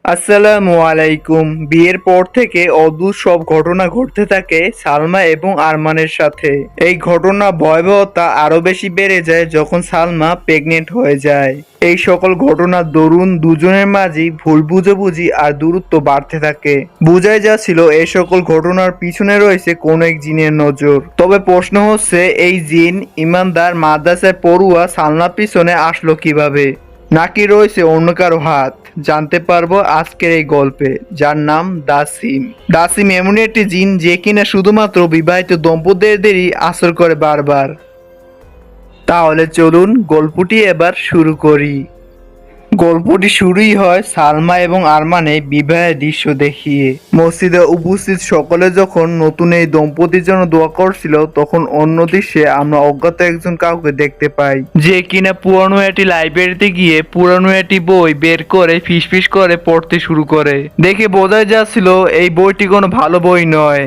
আসসালামু আলাইকুম। বিয়ের পর থেকে অদ্ভুত সব ঘটনা ঘটতে থাকে সালমা এবং আরমানের সাথে। এই ঘটনা ভয়াবহতা আরো বেশি বেড়ে যায় যখন সালমা প্রেগনেন্ট হয়ে যায়। এই সকল ঘটনার দরুন দুজনের মাঝে ভুল বুঝাবুঝি আর দূরত্ব বাড়তে থাকে। বোঝাই যাচ্ছিল এই সকল ঘটনার পিছনে রয়েছে কোন এক জিনের নজর। তবে প্রশ্ন হচ্ছে, এই জিন ইমানদার মাদ্রাসায় পড়ুয়া সালমার পিছনে আসলো কিভাবে, নাকি রয়েছে অন্য কারো হাত? জানতে পারবো আজকের এই গল্পে, যার নাম দাসিম। দাসিম এমন একটি জিন যে কিনা শুধুমাত্র বিবাহিত দম্পতিদেরই আসর করে বারবার। তাহলে চলুন গল্পটি এবার শুরু করি। গল্পটি শুরুই হয় সালমা এবং আরমানের বিবাহের দৃশ্য দেখিয়ে। মসজিদে উপস্থিত সকলে যখন নতুন এই দম্পতির জন্য দোয়া করছিল, তখন অন্য দৃশ্যে আমরা অজ্ঞাত একজন কাউকে দেখতে পাই, যে কিনা পুরানো একটি লাইব্রেরিতে গিয়ে পুরানো একটি বই বের করে ফিসফিস করে পড়তে শুরু করে। দেখে বোঝাই যাচ্ছিল এই বইটি কোনো ভালো বই নয়।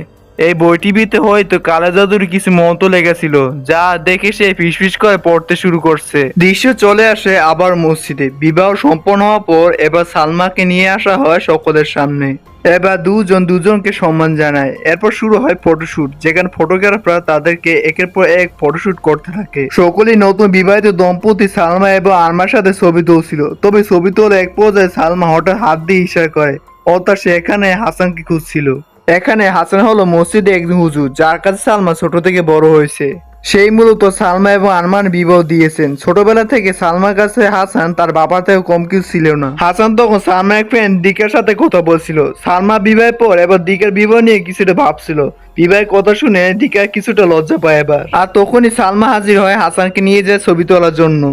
এই বইটিতে হয়তো কালা জাদুর কিছু মন্ত্র লেগেছিল, যা দেখে সে ফিসফিস করে পড়তে শুরু করছে। দৃশ্য চলে আসে আবার মসজিদে। বিবাহ সম্পন্ন হওয়ার পর এবার সালমাকে নিয়ে আসা হয় সকলের সামনে। এবার দুজন দুজনকে সম্মান জানায়। এরপর শুরু হয় ফটোশুট, যেখানে ফটোগ্রাফাররা তাদেরকে একের পর এক ফটোশুট করতে থাকে। সকলেই নতুন বিবাহিত দম্পতি সালমা এবং আরমার সাথে ছবি তুলছিল। তবে ছবি তোলে এক পর্যায়ে সালমা হঠাৎ হাত দিয়ে ইশারা করে, অর্থাৎ সে এখানে হাসানকে খুঁজছিল। এখানে হাসান হলো মসজিদে একজন হুজুর, যার কাছে সালমা ছোট থেকে বড় হয়েছে। সেই মূলত সালমা এবং আরমান বিবাহ দিয়েছেন। ছোটবেলা থেকে সালমার কাছে হাসান তার বাবার থেকে কম কিছু ছিল না। হাসান তখন সালমার এক ফ্রেন্ড দিকের সাথে কথা বলছিল। সালমা বিবাহের পর এবার দিকের বিবাহ নিয়ে কিছুটা ভাবছিল। বিবাহের কথা শুনে দিকা কিছুটা লজ্জা পায় এবার। আর তখনই সালমা হাজির হয় হাসানকে নিয়ে যায় ছবি তোলার জন্য।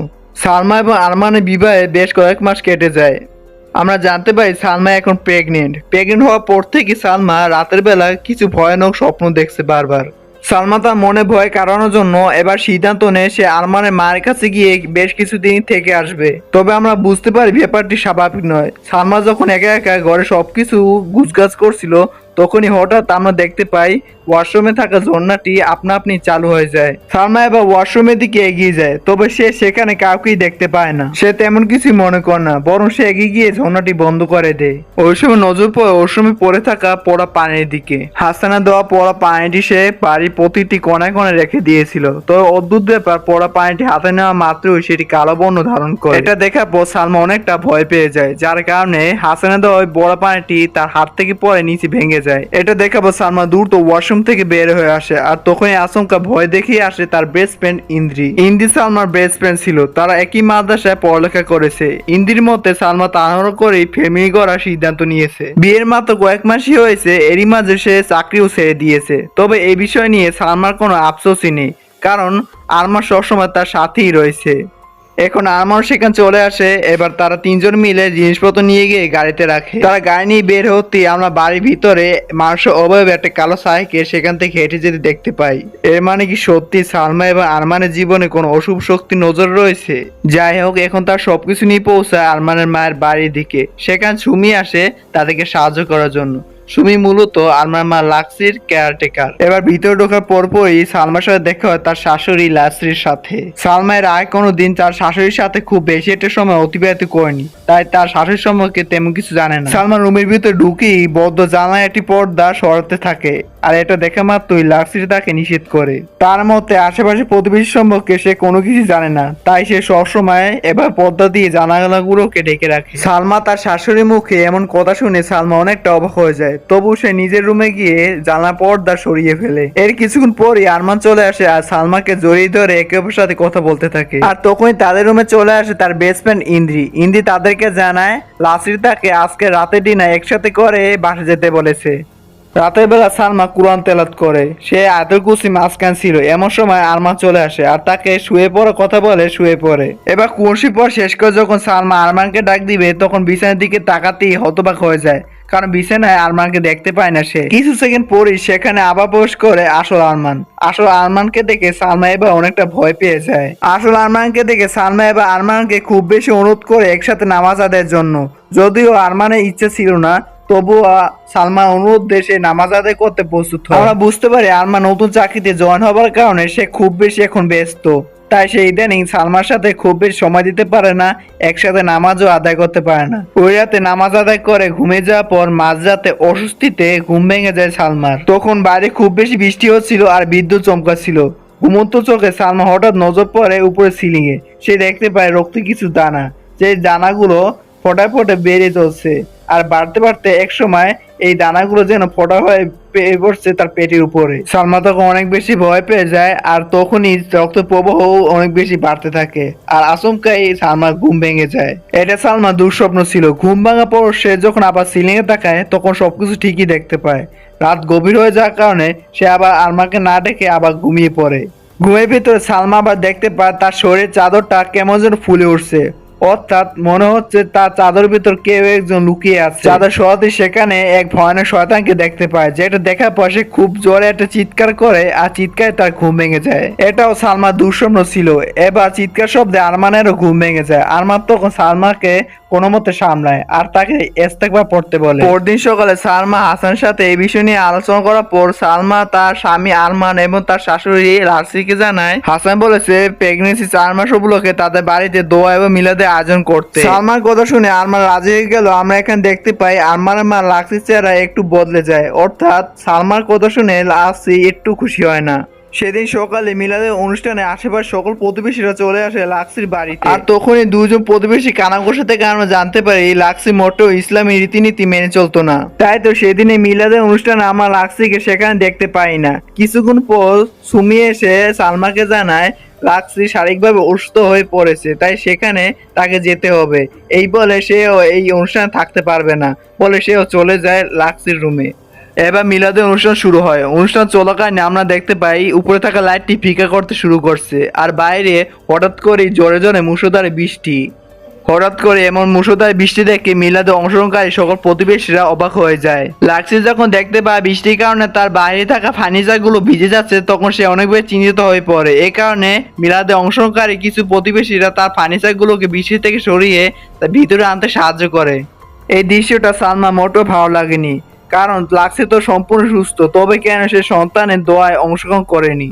সালমা এবং আরমানের বিবাহে বেশ কয়েক মাস কেটে যায়। আমরা জানতে পারি সালমা এখন প্রেগনেন্ট হওয়ার পর থেকে সালমা রাতের বেলা কিছু ভয়ানক স্বপ্ন দেখছে বারবার। সালমা তার মনে ভয় কাটানোর জন্য এবার সিদ্ধান্ত নেয় সে আরমানের মায়ের কাছে গিয়ে বেশ কিছুদিন থেকে আসবে। তবে আমরা বুঝতে পারি ব্যাপারটি স্বাভাবিক নয়। সালমা যখন একা একা ঘরে সবকিছু গুছগাছ করছিল, তখনই হঠাৎ আমরা দেখতে পাই ওয়াশরুমে থাকা ঝর্ণাটি আপনা আপনি চালু হয়ে যায়। সালমা এবার ওয়াশরুমের দিকে এগিয়ে যায়, তবে সে সেখানে কাউকেই দেখতে পায় না। সে তেমন কিছুই মনে করে না, বরং সে এগিয়ে গিয়ে ঝর্ণাটি বন্ধ করে দেয়। ওই সময় নজর পড়ে ওয়াশরুমে পড়ে থাকা পড়া পানির দিকে। হাসানা দেওয়া পড়া পানিটি সে বাড়ির প্রতিটি কোনায় কোনায় রেখে দিয়েছিল। তবে অদ্ভুত ব্যাপার, পড়া পানিটি হাতে নেওয়া মাত্রই সেটি কালো বর্ণ ধারণ করে। এটা দেখার পর সালমা অনেকটা ভয় পেয়ে যায়, যার কারণে হাসানা দেওয়া ওই পড়া পানিটি তার হাত থেকে পড়ে নিচে ভেঙে যায়। এটা দেখার পর সালমা দ্রুত ওয়াশরুম থেকে বের হয়ে আসে। আর তখনই আচমকা ভয় দেখিয়ে আসে তার বেস্ট ফ্রেন্ড ইন্দ্রি সালমার বেস্ট ফ্রেন্ড ছিল। তারা একই মাদ্রাসায় পড়ালেখা করেছে। ইন্দ্রির মতে সালমা তাড়াহুড়ো করেই ফ্যামিলি করার সিদ্ধান্ত নিয়েছে। বিয়ের মাত্র কয়েক মাসই হয়েছে, এরই মাঝে সে চাকরিও ছেড়ে দিয়েছে। তবে এই বিষয় নিয়ে সালমার কোনো আফসোসই নেই, কারণ আরমান সবসময় তার সাথেই রয়েছে। এখন আরমান সেখানে চলে আসে। এবার তারা তিনজন মিলে জিনিসপত্র নিয়ে গিয়ে গাড়িতে রাখে। তারা গাড়ি নিয়ে বের হতে আমরা বাড়ির ভিতরে মানুষের অবয়ব একটা কালো সাইকেল সেখান থেকে হেঁটে যেতে দেখতে পাই। এর মানে কি সত্যি সালমা এবং আরমানের জীবনে কোনো অশুভ শক্তি নজর রয়েছে? যাই হোক, এখন তার সবকিছু নিয়ে পৌঁছায় আরমানের মায়ের বাড়ির দিকে। সেখানে সুমি আসে তাদেরকে সাহায্য করার জন্য। সুমি মূলত আরমার মা লাক্সির কেয়ারটেকার। এবার ভিতরে ঢোকার পরপরই সালমার সাথে দেখা হয় তার শাশুড়ি লাক্সির সাথে। সালমা এর আগে কোনোদিন তার শাশুড়ির সাথে খুব বেশি একটা সময় অতিবাহিত করেনি, তাই তার শাশুড়ির সম্পর্কে তেমন কিছু জানে না। সালমা রুমের ভিতরে ঢুকেই বদ্ধ জানালায় একটি পর্দা সরাতে থাকে, আর এটা দেখা মাত্রই লাক্সির তাকে নিষেধ করে। তার মতে আশেপাশে প্রতিবেশী সম্পর্কে সে কোনো কিছু জানে না, তাই সে সবসময় এবার পর্দা দিয়ে জানালাগুলোকে ঢেকে রাখে। সালমা তার শাশুড়ির মুখে এমন কথা শুনে সালমা অনেকটা অবাক হয়ে যায়। তবু সে নিজের রুমে গিয়ে জানলা পর্দা সরিয়ে ফেলে। এর কিছুক্ষণ পরই আরমান চলে আসে আর সালমাকে জড়িয়ে ধরে একে অপরের সাথে কথা বলতে থাকে। আর তখনই তাদের রুমে চলে আসে তার বেস্ট ফ্রেন্ড ইন্দ্রি তাদেরকে জানায় লাসির তাকে আজকে রাতে ডিনার একসাথে করে বাসা যেতে বলেছে। রাতের বেলা সালমা কুরআন তেলাওয়াত করে। সে আয়াতুল কুরসি মাঝখান ছিল। এমন সময় আরমান চলে আসে আর তাকে শুয়ে পড়ার কথা বলে শুয়ে পড়ে। এবার কুরসি পড়া শেষ করে যখন সালমা আরমানকে ডাক দিবে, তখন বিছানার দিকে তাকাতেই হতবাক হয়ে যায়, কারণ বিছানায় আরমানকে দেখতে পায় না সে। কিছু সেকেন্ড পরই সেখানে আবার প্রবেশ করে আসল আরমানকে দেখে সালমা এবার অনেকটা ভয় পেয়ে যায়। আসল আরমানকে দেখে সালমা এবার আরমানকে খুব বেশি অনুরোধ করে একসাথে নামাজ আদায়ের জন্য। যদিও আরমানের ইচ্ছে ছিল না, তবুও সালমা অনুরোধ দিয়ে সে নামাজ আদায় করতে প্রস্তুত হয়। আমরা বুঝতে পারি আরমান নতুন চাকরিতে জয়েন হবার কারণে সে খুব বেশি এখন ব্যস্ত। তাই সে ইদানিং সালমার সাথে খুব বেশি সময় দিতে পারে না, একসাথে নামাজও আদায় করতে পারে না। ওই রাতে নামাজ আদায় করে ঘুমিয়ে যাওয়ার পর মাঝরাতে অস্বস্তিতে ঘুম ভেঙে যায় সালমার। তখন বাইরে খুব বেশি বৃষ্টি হচ্ছিল আর বিদ্যুৎ চমকাচ্ছিল। ঘুমন্ত চোখে সালমা হঠাৎ নজর পড়ে উপরে সিলিং এ। সে দেখতে পায় রক্ত কিছু দানা, যে দানাগুলো ফোটায় ফোটে বেড়ে চলছে আর বাড়তে বাড়তে এক সময় এই দানাগুলো যেন ফোটা হয়ে পড়ছে তার পেটের উপরে। সালমা তখন অনেক বেশি ভয় পেয়ে যায় আর তখনই রক্ত প্রবাহ অনেক বেশি বাড়তে থাকে আর আচমকাই সালমার ঘুম ভেঙে যায়। এটা সালমা দুঃস্বপ্ন ছিল। ঘুম ভাঙা পর সে যখন আবার সিলিং এ তাকায় তখন সবকিছু ঠিকই দেখতে পায়। রাত গভীর হয়ে যাওয়ার কারণে সে আবার আরমানকে না ডেকে আবার ঘুমিয়ে পড়ে। ঘুমের ভিতরে সালমা আবার দেখতে পায় তার শরীরের চাদরটা কেমন যেন ফুলে উঠছে, অর্থাৎ মনে হচ্ছে তার চাদর ভিতর কেউ একজন লুকিয়ে আছে। চাদর সরাতে সেখানে এক ভয়ানক শয়তানকে দেখতে পায়, যেটা দেখার পর সে খুব জোরে একটা চিৎকার করে আর চিৎকারে তার ঘুম ভেঙে যায়। এটাও সালমার দুঃস্বপ্ন ছিল। এবার চিৎকার শব্দে আরমানেরও ঘুম ভেঙে যায়। আরমান তখন সালমাকে কোনো মতে সামলায় আর তাকে ইস্তেগফার পড়তে বলে। পরদিন সকালে সালমা হাসানের সাথে এই বিষয় নিয়ে আলোচনা করার পর সালমা তার স্বামী আরমান এবং তার শাশুড়ি লাসিকে জানায় হাসান বলেছে প্রেগনেন্সি 4 মাস উপলক্ষে তাদের বাড়িতে দোয়া এবং মিলাদের আয়োজন করতে। সালমার কথা শুনে আরমান রাজি হয়ে গেল। আমরা এখানে দেখতে পাই আরমানের মা লাক্সির চেহারা একটু বদলে যায়, অর্থাৎ সালমার কথা শুনে লাক্সি একটু খুশি হয় না। সেদিন সকালে মিলাদের অনুষ্ঠানে আশেপাশে সকল প্রতিবেশীরা চলে আসে লাক্সির বাড়িতে। আর তখনই দুজন প্রতিবেশী কানাঘোষা থেকে আমরা জানতে পারি লাক্সি মোটেও ইসলামী রীতিনীতি মেনে চলতো না। তাই তো সেদিনে মিলাদের অনুষ্ঠানে আমরা লাক্সিকে সেখানে দেখতে পাই না। কিছুক্ষণ পর সুমি এসে সালমাকে জানায় লাক্সি শারীরিকভাবে অসুস্থ হয়ে পড়েছে, তাই সেখানে তাকে যেতে হবে। এই বলে সেও এই অনুষ্ঠানে থাকতে পারবে না বলে সেও চলে যায় লাক্সির রুমে। এবার মিলাদের অনুষ্ঠান শুরু হয়। অনুষ্ঠান চলাকালীন আমরা দেখতে পাই উপরে থাকা লাইটটি ফিকা করতে শুরু করছে আর বাইরে হঠাৎ করে জোরে জোরে মুষলধারে বৃষ্টি। হঠাৎ করে এমন মুষলধারে বৃষ্টি দেখে মিলাদে অংশগ্রহণকারী সকল প্রতিবেশীরা অবাক হয়ে যায়। লাক্সি যখন দেখতে পায় বৃষ্টির কারণে তার বাইরে থাকা ফার্নিচারগুলো ভিজে যাচ্ছে তখন সে অনেক বেশি চিন্তিত হয়ে পড়ে। এই কারণে মিলাদে অংশগ্রহণকারী কিছু প্রতিবেশীরা তার ফার্নিচারগুলোকে বৃষ্টি থেকে সরিয়ে তার ভিতরে আনতে সাহায্য করে। এই দৃশ্যটা সালমা মোটেও ভালো লাগেনি, কারণ লাক্সি তো সম্পূর্ণ সুস্থ, তবে কেন সে সন্তানের দোয়ায় অংশগ্রহণ করেনি।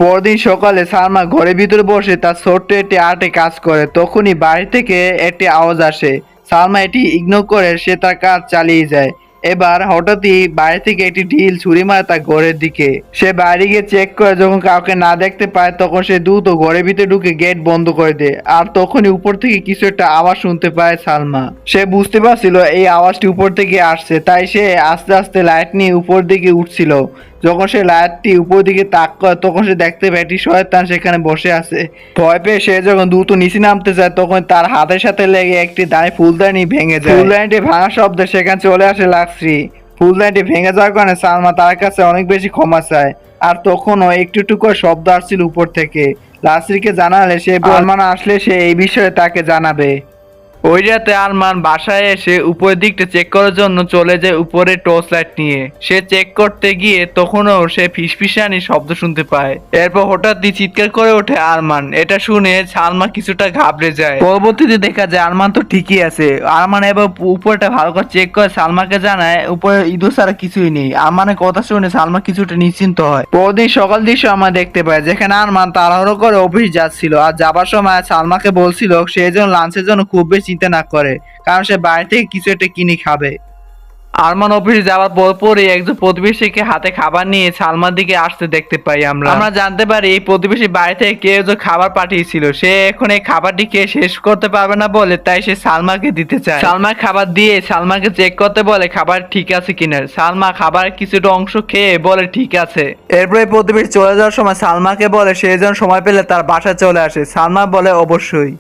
পরদিন সকালে সালমা ঘরের ভিতরে বসে তার ছোট্ট একটি আর্টে কাজ করে। তখনই বাড়ি থেকে একটি আওয়াজ আসে। সালমা এটি ইগনোর করে সে তার কাজ চালিয়ে যায়। এবার হঠাৎই বাইরে থেকে একটি ঢিল ছুরি মারে তার ঘরের দিকে। সে বাইরে গিয়ে চেক করে যখন কাউকে না দেখতে পায় তখন সে দ্রুত ঘরের ভিতরে ঢুকে গেট বন্ধ করে দেয়। আর তখনই উপর থেকে কিছু একটা আওয়াজ শুনতে পায় সালমা। সে বুঝতে পারছিল এই আওয়াজটি উপর থেকে আসছে, তাই সে আস্তে আস্তে লাইট নিয়ে উপর দিকে উঠছিল। যখন সে লাইটটি উপর দিকে তাক করে তখন সে দেখতে পায় একটি শয়তান সেখানে বসে আছে। ভয় পেয়ে সে যখন দ্রুত নিচে নামতে যায় তখন তার হাতের সাথে লেগে একটি দাঁড়িয়ে ফুলদানি ভেঙে যায়। ফুলদানিটি ভাঙা শব্দে সেখানে চলে আসে লাক্সি। ফুলদানিটি ভেঙে যাওয়ার কারণে সালমা তার কাছে অনেক বেশি ক্ষমা চায়। আর তখনও একটু একটু করে শব্দ আসছিল উপর থেকে। লাক্সিকে জানালে সে আরমান আসলে সে এই বিষয়ে তাকে জানাবে। ওই রাতে আরমান বাসায় এসে উপরের দিকটা চেক করার জন্য চলে যায় উপরে টর্চ লাইট নিয়ে। সে চেক করতে গিয়ে তখনও সে ফিসফিসানি শব্দ শুনতে পায়। এরপর হঠাৎই চিৎকার করে ওঠে আরমান। এটা শুনে সালমা কিছুটা ঘাবড়ে যায়। পরবর্তীতে দেখা যায় আরমান তো ঠিকই আছে। আরমান এবার উপরটা ভালো করে চেক করে সালমাকে জানায় উপরে ইঁদুর ছাড়া কিছুই নেই। আরমানের কথা শুনে সালমা কিছুটা নিশ্চিন্ত হয়। পরদিন সকাল দৃশ্য আমরা দেখতে পাই যেখানে আরমান তাড়াহুড়ো করে অফিস যাচ্ছিল আর যাবার সময় সালমাকে বলছিল সে যেন লাঞ্চের জন্য খুব বেশি চিন্তা না করে, কারণ সে বাইরে থেকে কিছু একটা কিনে খাবে। আরমান অফিসে যাওয়ার পরপরই একজন প্রতিবেশীকে হাতে খাবার নিয়ে সালমার দিকে আসতে দেখতে পাই। আমরা জানতে পারি এই প্রতিবেশী বাড়ি থেকে কেউ যে খাবার পাঠিয়েছিল সে এখন এই খাবারটি খেয়ে শেষ করতে পারবে না বলে তাই সে সালমাকে দিতে চায়। সালমা খাবার দিয়ে সালমাকে চেক করতে বলে খাবার ঠিক আছে কিনা। সালমা খাবারের কিছুটা অংশ খেয়ে বলে ঠিক আছে। এরপরে প্রতিবেশী চলে যাওয়ার সময় সালমাকে বলে সে যেন সময় পেলে তার বাসায় চলে আসে। সালমা বলে অবশ্যই।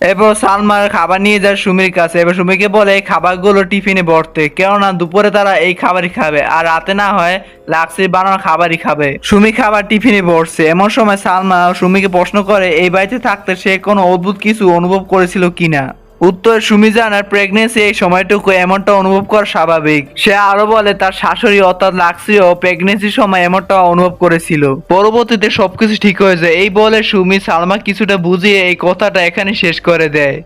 এরপর সালমার খাবার নিয়ে যায় সুমির কাছে। এবার সুমিকে বলে এই খাবারগুলো টিফিনে ভরতে, কেননা দুপুরে তারা এই খাবারই খাবে আর রাতে না হয় লাক্সির বানানো খাবারই খাবে। সুমি খাবার টিফিনে ভরছে। এমন সময় সালমা সুমিকে প্রশ্ন করে এই বাড়িতে থাকতে সে কোনো অদ্ভুত কিছু অনুভব করেছিল কিনা। উত্তর সুমি জানার প্রেগনেন্সি এই সময়টুকু এমনটা অনুভব করা স্বাভাবিক। সে আরো বলে তার শাশুড়ি অর্থাৎ লাক্সিও প্রেগনেন্সির সময় এমনটা অনুভব করেছিল। পরবর্তীতে সবকিছু ঠিক হয়ে যায়। এই বলে সুমি সালমা কিছুটা বুঝিয়ে এই কথাটা এখানে শেষ করে দেয়।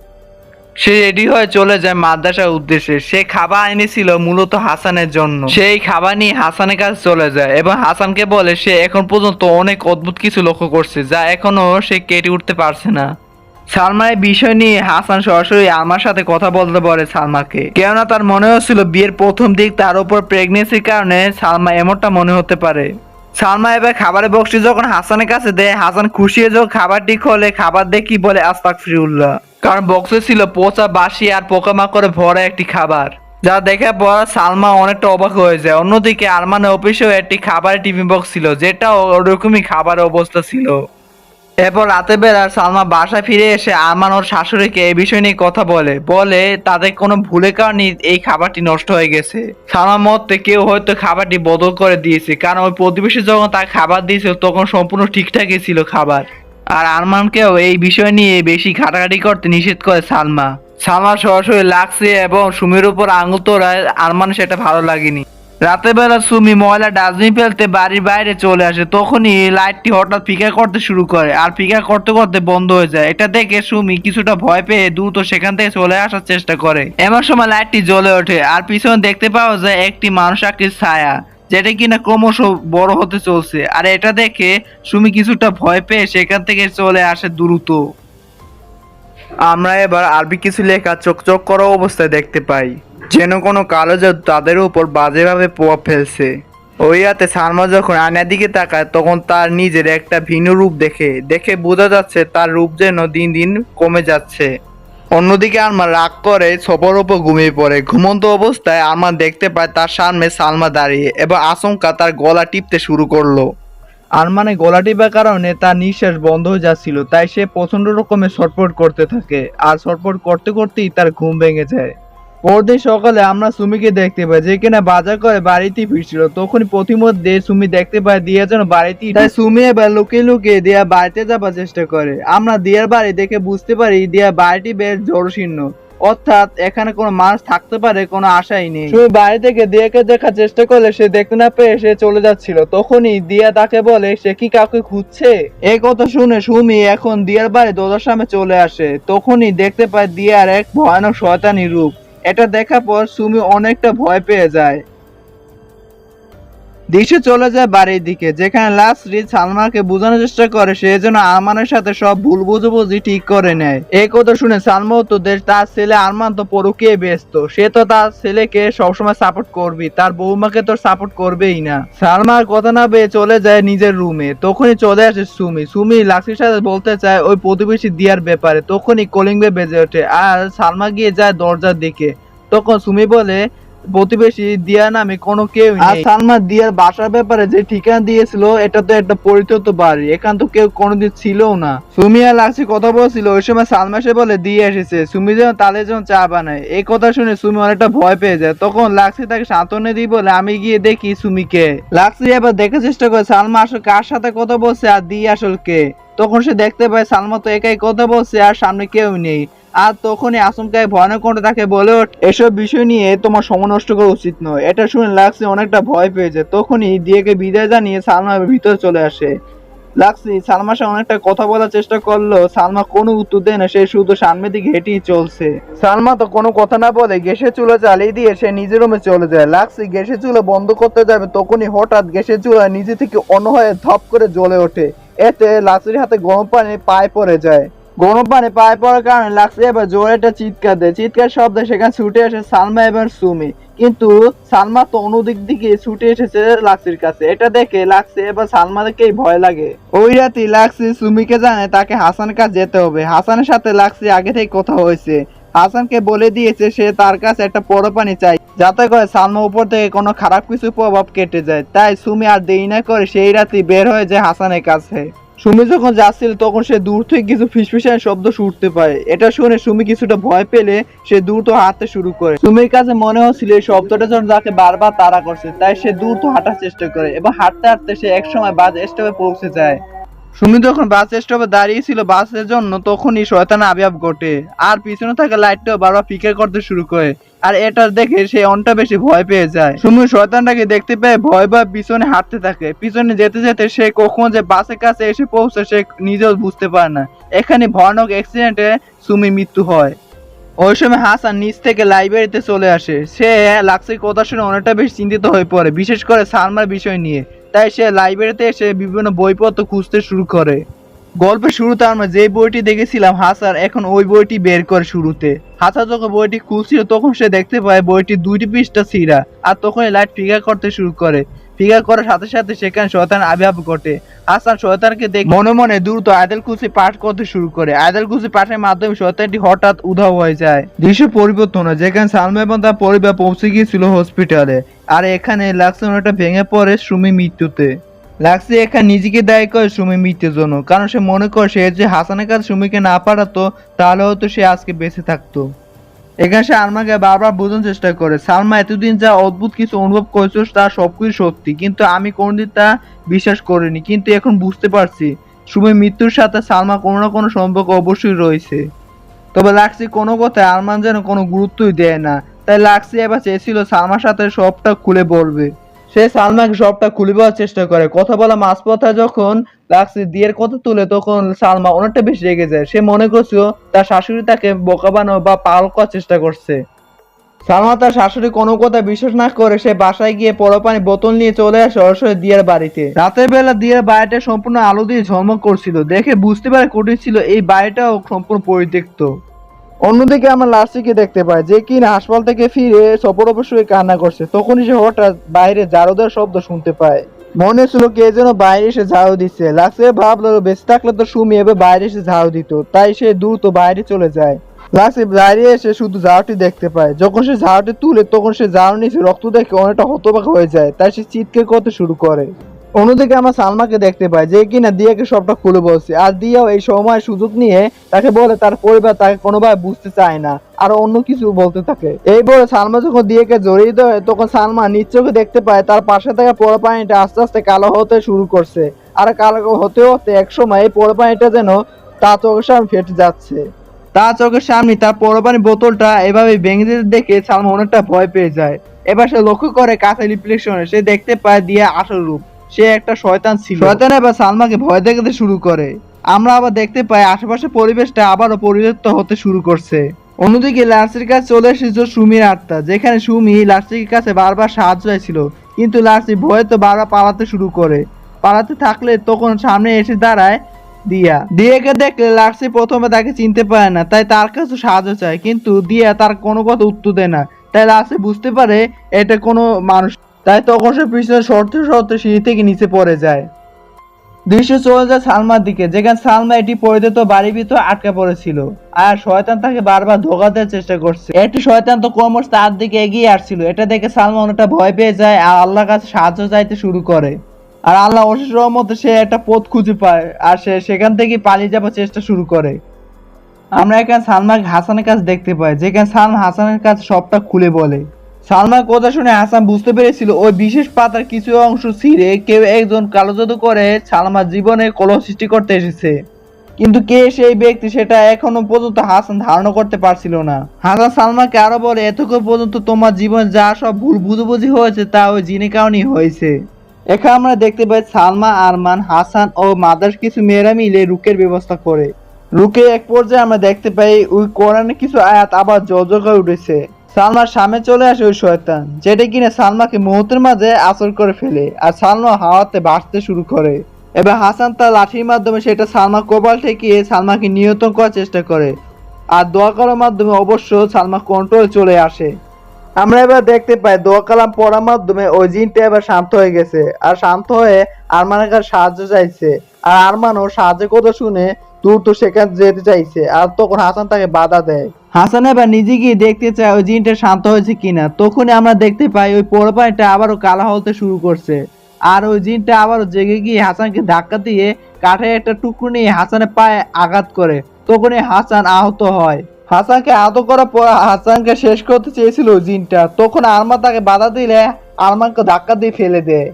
সে রেডি হয়ে চলে যায় মাদ্রাসার উদ্দেশ্যে। সে খাবার এনেছিল মূলত হাসানের জন্য। সেই খাবার নিয়ে হাসানের কাছে চলে যায় এবং হাসানকে বলে সে এখন পর্যন্ত অনেক অদ্ভুত কিছু লক্ষ্য করছে যা এখনো সে কেটে উঠতে পারছে না। সালমার এই বিষয় নিয়ে হাসান সরাসরি আমার সাথে কথা বলতে বলে সালমাকে, কেননা তার মনে হচ্ছিল বিয়ের প্রথম দিক তার উপর প্রেগনেন্সির কারণে সালমা এমনটা মনে হতে পারে। সালমা এবার খাবারের বক্সটি যখন হাসানের কাছে দেয়, হাসান খুশি হয়ে যখন খাবারটি খোলে, খাবার দেখি বলে আস্তাগফিরুল্লাহ, কারণ বক্সে ছিল পচা বাসি আর পোকামাকড়ে ভরা একটি খাবার, যা দেখার পর সালমা অনেকটা অবাক হয়ে যায়। অন্যদিকে আরমানের অফিসেও একটি খাবারের টিফিন বক্স ছিল, যেটাও ওরকমই খাবারের অবস্থা ছিল। এরপর রাতের বেলা সালমা বাসায় ফিরে এসে আরমান ওর শাশুড়িকে এই বিষয় নিয়ে কথা বলে তাদের কোনো ভুলের কারণে এই খাবারটি নষ্ট হয়ে গেছে। সালমার মতে কেউ হয়তো খাবারটি বদল করে দিয়েছে, কারণ ওই প্রতিবেশী যখন তার খাবার দিয়েছিল তখন সম্পূর্ণ ঠিকঠাকই ছিল খাবার। আর আরমানকেও এই বিষয় নিয়ে বেশি ঘাটাঘাটি করতে নিষেধ করে সালমা। সালমা সরাসরি লাগছে এবং সুমির উপর আঙুল তোড়ায়, আরমান সেটা ভালো লাগেনি। রাতের বেলা সুমি ময়লা ডাস্টবিন ফেলতে বাড়ির বাইরে চলে আসে, তখনই লাইটটি হঠাৎ ফিকা করতে শুরু করে আর ফিকা করতে করতে বন্ধ হয়ে যায়। এটা দেখে সুমি কিছুটা ভয় পেয়ে দ্রুত সেখান থেকে চলে আসার চেষ্টা করে। এমন সময় লাইটটি জ্বলে ওঠে আর পিছনে দেখতে পাওয়া যায় একটি মানুষ আকৃতির ছায়া, যেটা কিনা ক্রমশ বড় হতে চলছে। আর এটা দেখে সুমি কিছুটা ভয় পেয়ে সেখান থেকে চলে আসে দ্রুত। আমরা এবার আরবি কিছু লেখা চকচক করা অবস্থায় দেখতে পাই, যেন কোনো কালো জাদু তাদের উপর বাজেভাবে প্রভাব ফেলছে। ওই রাতে সালমা যখন আয়নার দিকে তাকায় তখন তার নিজের একটা ভিন্ন রূপ দেখে বোঝা যাচ্ছে তার রূপ যেন দিন দিন কমে যাচ্ছে। অন্যদিকে আরমান রাগ করে সোফার উপর ঘুমিয়ে পড়ে। ঘুমন্ত অবস্থায় আরমান দেখতে পায় তার সামনে সালমা দাঁড়িয়ে এবং আচমকা তার গলা টিপতে শুরু করলো। আরমানের গলা টিপার কারণে তার নিঃশ্বাস বন্ধ হয়ে যাচ্ছিল, তাই সে প্রচন্ড রকমের ছটফট করতে থাকে আর ছটফট করতে করতেই তার ঘুম ভেঙে যায়। পরদিন সকালে আমরা সুমিকে দেখতে পাই, যে কিনা বাজার করে বাড়িতে ফিরছিল। তখনই প্রতিমধ্যে সুমি দেখতে পায় দিয়া যেন বাড়িতেই, তাই সুমি এবার লুকিয়ে লুকিয়ে দিয়া বাড়িতে যাবার চেষ্টা করে। আমরা দিয়ার বাড়ি দেখে বুঝতে পারি দিয়া বাড়িটি বেশ জড়শীর্ণ, অর্থাৎ এখানে কোনো মানুষ থাকতে পারে কোনো আশাই নেই। সুমি বাড়ি থেকে দিয়াকে দেখার চেষ্টা করলে সে দেখতে না পেয়ে সে চলে যাচ্ছিল। তখনই দিয়া তাকে বলে সে কি কাউকে খুঁজছে। এই কথা শুনে সুমি এখন দিয়ার বাড়ি দরজার সামনে চলে আসে। তখনই দেখতে পায় দিয়ার এক ভয়ানক শয়তানি রূপ। এটা দেখার পর সুমি অনেকটা ভয় পেয়ে যায়। দৃশ্য চলে যায় বাড়ির দিকে, যেখানে লাসরি সালমাকে বোঝানোর চেষ্টা করে সে যেন আরমানের সাথে সব ভুল বুঝাবুঝি ঠিক করে নেয়। এই কথা শুনে সালমা তো তার ছেলে আরমান তো পরকীয়ায় ব্যস্ত, সে তো তার ছেলেকে সবসময় সাপোর্ট করবে, তার বৌমাকে তো সাপোর্ট করবেই না। সালমার কথা না পেয়ে চলে যায় নিজের রুমে। তখনই চলে আসে সুমি লাসরির সাথে বলতে চায় ওই প্রতিবেশী দিয়ার ব্যাপারে। তখনই কলিং বেল বেজে ওঠে আর সালমা গিয়ে যায় দরজার দিকে। তখন সুমি বলে প্রতিবেশী দিয়া নামে কোনো কেউ নেই। আর সালমা দিয়ার বাসার ব্যাপারে যে ঠিকানা দিয়েছিল এটা তো একটা পরিত্যক্ত বাড়ি, এখান তো কেউ কোনোদিন ছিলও না। সুমি আর লাক্সি কথা বলছিল, ওই সময় সালমা এসে বলে দিয়ে এসেছে, সুমি যেন তাদের জন্য চা বানায়। এই কথা শুনে সুমি অনেকটা ভয় পেয়ে যায়। তখন লাক্সি তাকে সান্ত্বনা দিয়ে বলে আমি গিয়ে দেখি সুমিকে। লাক্সি এবার দেখার চেষ্টা করে সালমা আসলে কার সাথে কথা বলছে আর দিয়ে আসলে কে। তখন সে দেখতে পায় সালমা তো একাই কথা বলছে আর সামনে কেউ নেই। আর তখনই আচমকায় ভয়ানক কণ্ঠে তাকে বলে এসব বিষয় নিয়ে তোমার সময় নষ্ট করা উচিত নয়। এটা শুনে লাক্সি অনেকটা ভয় পেয়ে যায়। তখনই দিয়াকে বিদায় জানিয়ে সালমা ভিতরে চলে আসে। লাক্সি সালমার সাথে অনেকটা কথা বলার চেষ্টা করলো, সালমা কোনো উত্তর দেয় না, সে শুধু সামনের দিকে হেঁটেই চলছে। সালমা তো কোনো কথা না বলে গ্যাসের চুলা জ্বালিয়ে দিয়ে সে নিজের রুমে চলে যায়। লাক্সি গ্যাসের চুলা বন্ধ করতে যাবে, তখনই হঠাৎ গ্যাসের চুলা নিজে থেকে অন্য হয়ে ধপ করে জ্বলে ওঠে। এতে লাক্সির হাতে গরম পানি পায়ে পড়ে যায়। গরম পানি পায়ে পড়ার কারণে লাক্সি এবার জোরে একটা চিৎকার দেয়। চিৎকার শব্দে সেখানে ছুটে আসে সালমা এবং সুমি, কিন্তু সালমা তো অন্যদিক দিকে ছুটে এসেছে লাক্সির কাছে। এটা দেখে লাক্সি এবার সালমাকেই ভয় লাগে। ওই রাতে লাক্সি সুমিকে জানে তাকে হাসানের কাছে যেতে হবে। হাসানের সাথে লাক্সি আগে থেকে কথা হয়েছে, হাসানকে বলে দিয়েছে সে তার কাছে একটা পরো পানি চাই, যাতে করে সালমা উপর থেকে কোনো খারাপ কিছু প্রভাব কেটে যায়। তাই সুমি আর দেরি না করে সেই রাতে বের হয়ে যায় হাসানের কাছে। সুমি যখন যাচ্ছিল তখন সে দূর থেকে কিছু ফিসফিসানোর শব্দ শুনতে পায়। এটা শুনে সুমি কিছুটা ভয় পেলে সে দ্রুত হাঁটতে শুরু করে। সুমির কাছে মনে হচ্ছিল এই শব্দটা যেন তাকে বারবার তাড়া করছে, তাই সে দ্রুত হাঁটার চেষ্টা করে এবং হাঁটতে হাঁটতে সে একসময় বাস স্টপে পৌঁছে যায়। সুমি যখন বাস স্টপে দাঁড়িয়েছিল বাসের জন্য, তখনই শয়তানের আবির্ভাব ঘটে আর পিছনে থাকা লাইটটাও বারবার ফিকে করতে শুরু করে। আর এটা দেখে সে অনেকটা বেশি ভয় পেয়ে যায়। সুমি শয়তানটাকে দেখতে পেয়ে ভয় ভয় পিছনে হাঁটতে থাকে। পিছনে যেতে যেতে সে কখন যে বাসের কাছে এসে পৌঁছে সে নিজেও বুঝতে পারে না। এখানে ভয়ানক অ্যাক্সিডেন্টে সুমি মৃত্যু হয়। ওই সময় হাসান নিচ থেকে লাইব্রেরিতে চলে আসে। সে লাক্সির কথা শুনে অনেকটা বেশি চিন্তিত হয়ে পড়ে, বিশেষ করে সালমার বিষয় নিয়ে। তাই সে লাইব্রেরিতে এসে বিভিন্ন বইপত্র খুঁজতে শুরু করে। গল্পের শুরুতে আমরা যে বইটি দেখেছিলাম হাসান এখন ওই বইটি বের করে শুরুতে। হাসান যখন বইটি খুলছিল তখন সে দেখতে পায় বইটি 2টি পৃষ্ঠা ছিঁড়া। আর তখনই লাইট ফিগার করতে শুরু করে। ফিগার করার সাথে সাথে সেখানে শয়তান আবির্ভাব ঘটে। হাসান শয়তানকে দেখে মনে মনে দ্রুত আয়াতুল কুরসি পাঠ করতে শুরু করে। আয়াতুল কুরসি পাঠের মাধ্যমে শয়তানটি হঠাৎ উধাও হয়ে যায়। দৃশ্য পরিবর্তন হয়, যেখানে সালমা এবং তার পরিবার পৌঁছে গিয়েছিল হসপিটালে। আর এখানে লাক্সন একটা ভেঙে পড়ে সুমি মৃত্যুতে। লাক্সি এখানে নিজেকে দায়ী করে সুমির মৃত্যুর জন্য, কারণ সে মনে করে সে যে হাসানের কাছে সুমিকে না পাঠাতো তাহলে হয়তো সে আজকে বেঁচে থাকতো। এখানে সে আরমানকে বারবার বোঝানোর চেষ্টা করে সালমা এতদিন যা অদ্ভুত কিছু অনুভব করেছো তা সবকিছু সত্যি, কিন্তু আমি কোনোদিন তা বিশ্বাস করিনি। কিন্তু এখন বুঝতে পারছি সুমির মৃত্যুর সাথে সালমা কোনো না কোনো সম্পর্ক অবশ্যই রয়েছে। তবে লাক্সি কোনো কথায় আরমান যেন কোনো গুরুত্বই দেয় না। তাই লাক্সি এবার চেয়েছিল সালমার সাথে সবটা খুলে বলবে। সে সালমাকে সবটা খুলে বলার চেষ্টা করে। কথা বলা মাঝপথে যখন লাক্সি দিয়ের কথা তুলে তখন সালমা অনেকটা বেশি রেগে যায়। সে মনে করছিল তার শাশুড়ি তাকে বোকা বানানো বা পাগল করার চেষ্টা করছে। সালমা তার শাশুড়ি কোনো কথা বিশ্বাস না করে সে বাসায় গিয়ে পরপানি বোতল নিয়ে চলে আসে সরাসরি দিয়ার বাড়িতে। রাতের বেলা দিয়ার বাড়িটা সম্পূর্ণ আলো দিয়ে ঝলমক করছিল। দেখে বুঝতে পারে কঠিন ছিল এই বাড়িটাও সম্পূর্ণ পরিত্যক্ত। অন্যদিকে আমরা লার্সিকে দেখতে পাই যে কিনা হাসপাতাল থেকে ফিরে সফর অবশ্যই কান্না করছে। তখনই সে হঠাৎ বাইরে ঝাড়ু দেওয়ার শব্দ শুনতে পায়। মনে ছিল কে যেন বাইরে এসে ঝাড়ু দিচ্ছে। লার্সি ভাবলো বেঁচে থাকলে তো সুমি এবার বাইরে এসে ঝাড়ু দিত, তাই সে দ্রুত বাইরে চলে যায়। লার্সি বাইরে এসে শুধু ঝাড়ুটি দেখতে পায়। যখন সে ঝাড়ুটি তুলে তখন সে ঝাড়ু নিচে রক্ত দেখে অনেকটা হতবাক হয়ে যায়, তাই সে চিৎকার করতে শুরু করে। অন্যদিকে আমরা সালমাকে দেখতে পাই যে কিনা দিয়াকে সবটা খুলে বলছে। আর দিয়াও এই সময় সুযোগ নিয়ে তাকে বলে তার পরিবার তাকে কোনোভাবে বুঝতে চায় না, আর অন্য কিছু বলতে থাকে। এই বলে সালমা যখন দিয়াকে জড়িয়ে দেয় তখন সালমা নিজ চোখে দেখতে পায় তার পাশে থাকা পোড়া পানিটা আস্তে আস্তে কালো হতে শুরু করছে। আর কালো হতে হতে একসময় এই পোড়া পানিটা যেন তার চোখের সামনে ফেটে যাচ্ছে। তার চোখের সামনে তার পোড়া পানির বোতলটা এভাবে ভেঙে যেতে দেখে সালমা অনেকটা ভয় পেয়ে যায়। এবার সে লক্ষ্য করে কাছে রিফ্লেকশনে সে দেখতে পায় দিয়া আসল রূপ। সে একটা শয়তান ছিল। শয়তান এবার সালমাকে ভয় দেখাতে শুরু করে। আমরা আবার দেখতে পাই আশেপাশে পরিবেশটা আবারও পরিবর্তিত হতে শুরু করছে। অন্যদিকে লার্সির কাছে চলে এসেছিল সুমির আত্মা, যেখানে সুমি লার্সির কাছে বারবার সাহায্য চাইছিল, কিন্তু লার্সি ভয়ে তো বারবার পালাতে শুরু করে। পালাতে থাকলে তখন সামনে এসে দাঁড়ায় দিয়াকে দেখলে লার্সি প্রথমে তাকে চিনতে পারে না, তাই তার কাছে সাহায্য চায়, কিন্তু দিয়া তার কোনো কথা উত্তর দেয় না। তাই লার্সি বুঝতে পারে এটা কোনো মানুষ। তাই তখন সে পিছনে সরতে সরতে সিঁড়ি থেকে নিচে পড়ে যায়। দৃশ্য চলে যায় সালমার দিকে, যেখানে সালমা এটি পরিচিত বাড়ির ভিতর আটকা পড়েছিল। আর শয়তান তাকে বারবার ধোঁকা দেওয়ার চেষ্টা করছে। একটি শয়তান তো ক্রমশ তার দিকে এগিয়ে আসছিল। এটা দেখে সালমা অনেকটা ভয় পেয়ে যায় আর আল্লাহর কাছে সাহায্য চাইতে শুরু করে। আর আল্লাহ অশেষ রহমতে সে একটা পথ খুঁজে পায় আর সে সেখান থেকে পালিয়ে যাবার চেষ্টা শুরু করে। আমরা এখানে সালমাকে হাসানের কাছে দেখতে পাই, যেখানে সালমা হাসানের কাছে সবটা খুলে বলে। সালমার কথা শুনে হাসান বুঝতে পেরেছিল ওই বিশেষ পাতার কিছু অংশ ছিঁড়ে কেউ একজন কালো জাদু করে সালমার জীবনে কলহ সৃষ্টি করতে এসেছে। কিন্তু কে সেই ব্যক্তি সেটা এখনো পর্যন্ত হাসান ধারণা করতে পারছিল না। হাসান সালমাকে আরো বলে এতক্ষণ পর্যন্ত তোমার জীবনে যা সব ভুল বুঝাবুঝি হয়েছে তা ওই জিনের কারণেই হয়েছে। এখানে আমরা দেখতে পাই সালমা, আরমান, হাসান ও মাদার কিছু মেয়েরা মিলে রুকের ব্যবস্থা করে। রুকে এক পর্যায়ে আমরা দেখতে পাই ওই কোরআনে কিছু আয়াত আবার জর্জর করে উঠেছে। সালমার সামনে চলে আসে ওই শয়তান, যেটা কিনা সালমাকে মুহূর্তের মাঝে আসর করে ফেলে আর সালমা হাওয়াতে ভাসতে শুরু করে। এবার হাসান তার লাঠির মাধ্যমে সেটা সালমা কপাল ঠেকিয়ে সালমাকে নিয়ন্ত্রণ করার চেষ্টা করে। আর দোয়া করার মাধ্যমে অবশ্য সালমা কন্ট্রোলে চলে আসে। আমরা এবার দেখতে পাই দোয়া কালাম পড়ার মাধ্যমে ওই জিনটা এবার শান্ত হয়ে গেছে আর শান্ত হয়ে আরমানের কাছে সাহায্য চাইছে। আর আরমানও সাহায্যের কথা শুনে দ্রুত সেখানে যেতে চাইছে, আর তখন হাসান তাকে বাধা দেয়। হাসান এবার নিজে গিয়ে দেখতে চায় ওই জিনটা শান্ত হয়েছে কিনা। তখনই আমরা দেখতে পাই ওই পোড়া পানিটা আবারও কালা হতে শুরু করছে। আর ওই জিনটা আবারও জেগে গিয়ে হাসানকে ধাক্কা দিয়ে কাঠের একটা টুকরো নিয়ে হাসানের পায়ে আঘাত করে। তখনই হাসান আহত হয়। হাসানকে আহত করার পর হাসানকে শেষ করতে চেয়েছিল জিনটা, তখন আরমান তাকে বাধা দিলে আরমানকে ধাক্কা দিয়ে ফেলে দেয়।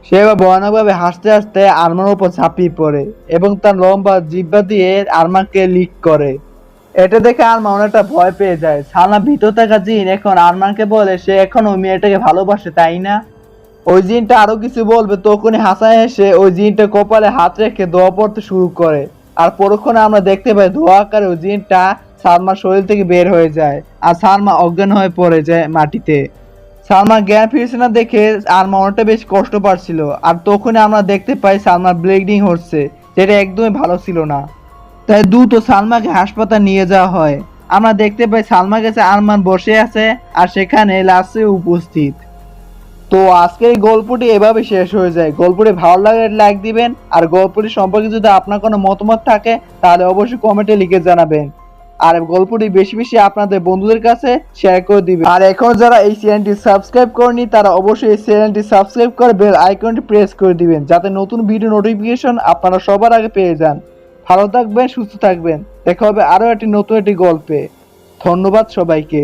সে এবার ভয়ানকভাবে হাসতে হাসতে আরমানের উপর ঝাঁপিয়ে পড়ে এবং তার লম্বা জিহ্বা দিয়ে আরমানকে লিক করে। এটা দেখে আরমান অনেকটা ভয় পেয়ে যায়। সালমা ভিতর থাকা জিন এখন আরমানকে বলে সে এখন ওই মেয়েটাকে ভালোবাসে, তাই না? ওই জিনটা আরো কিছু বলবে, তখনই হাসান এসে ওই জিনটা কপালে হাত রেখে দোয়া পড়তে শুরু করে। আর পরক্ষণে আমরা দেখতে পাই দোয়া আকারে ওই জিনটা সালমার শরীর থেকে বের হয়ে যায় আর সালমা অজ্ঞান হয়ে পড়ে যায় মাটিতে। সালমা জ্ঞান ফিরছে না দেখে আরমান অনেকটা বেশ কষ্ট পাচ্ছিল। আর তখনই আমরা দেখতে পাই সালমার ব্লিডিং হচ্ছে, যেটা একদমই ভালো ছিল না। তাই দ্রুত সালমাকে হাসপাতাল নিয়ে যাওয়া হয়। আমরা দেখতে পাই সালমার কাছে আরমান বসে আছে আর সেখানে লাসে উপস্থিত। তো আজকের এই গল্পটি এভাবে শেষ হয়ে যায়। গল্পটি ভালো লাগলে লাইক দিবেন, আর গল্পটি সম্পর্কে যদি আপনার কোনো মতামত থাকে তাহলে অবশ্যই কমেন্টে লিখে জানাবেন। আর গল্পটি বেশি বেশি আপনাদের বন্ধুদের কাছে শেয়ার করে দিবেন। আর এখন যারা এই চ্যানেলটি সাবস্ক্রাইব করেনি তারা অবশ্যই এই চ্যানেলটি সাবস্ক্রাইব করে বেল আইকনটি প্রেস করে দিবেন, যাতে নতুন ভিডিও নোটিফিকেশন আপনারা সবার আগে পেয়ে যান। ভালো থাকবেন, সুস্থ থাকবেন। দেখা হবে আরও একটি নতুন একটি গল্পে। ধন্যবাদ সবাইকে।